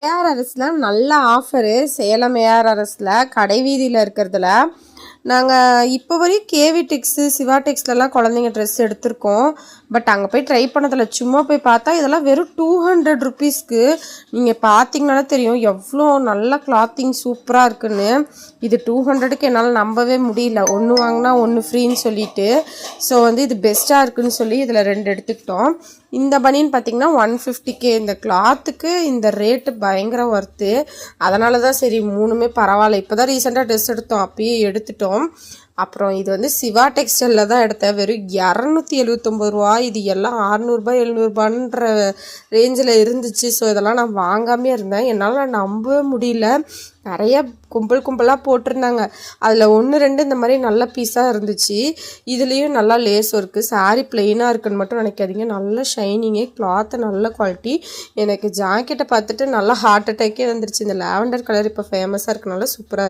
ஏஆர்ஆர்எஸில் நல்ல ஆஃபரு. சேலம் ஏஆர்ஆர்எஸில் கடை வீதியில் இருக்கிறதுல நாங்கள் இப்போ வரையும் கேவி டெக்ஸு சிவா டெக்ஸ்லலாம் குழந்தைங்க ட்ரெஸ் எடுத்திருக்கோம். பட் அங்கே போய் ட்ரை பண்ணதில்ல. சும்மா போய் பார்த்தா இதெல்லாம் வெறும் 200 ருபீஸ்க்கு. நீங்கள் பார்த்தீங்கனாலே தெரியும் எவ்வளோ நல்ல கிளாத்திங் சூப்பராக இருக்குன்னு. இது 200க்கு என்னால் நம்பவே முடியல. ஒன்று வாங்கினா ஒன்று ஃப்ரீன்னு சொல்லிட்டு. ஸோ இது பெஸ்ட்டாக இருக்குன்னு சொல்லி இதில் 2 எடுத்துக்கிட்டோம். இந்த பனின்னு பார்த்தீங்கன்னா 150K. இந்த கிளாத்துக்கு இந்த ரேட்டு பயங்கர ஒர்த்து. அதனால தான் சரி 3மே பரவாயில்ல. இப்போ தான் ரீசெண்டாக ட்ரெஸ் எடுத்தோம், அப்பயே எடுத்துட்டோம். அப்புறம் இது சிவா டெக்ஸ்டைலில் தான் எடுத்தேன். வெறும் 279 ரூபா. இது எல்லாம் 600 700 ரேஞ்சில் இருந்துச்சு. ஸோ இதெல்லாம் நான் வாங்காமே இருந்தேன். என்னால் நம்பவே முடியல. நிறைய கும்பலாக போட்டிருந்தாங்க. அதில் 1 2 இந்த மாதிரி நல்ல பீஸாக இருந்துச்சு. இதுலேயும் நல்லா லேஸ் ஒர்க்கு. சாரீ பிளெயினாக இருக்குன்னு மட்டும் நினைக்காதீங்க. நல்ல ஷைனிங்கு, கிளாத்து நல்ல குவாலிட்டி. எனக்கு ஜாக்கெட்டை பார்த்துட்டு நல்லா ஹார்ட் அட்டாக்கே வந்துருச்சு. இந்த லாவெண்டர் கலர் இப்போ ஃபேமஸாக இருக்கனால சூப்பராக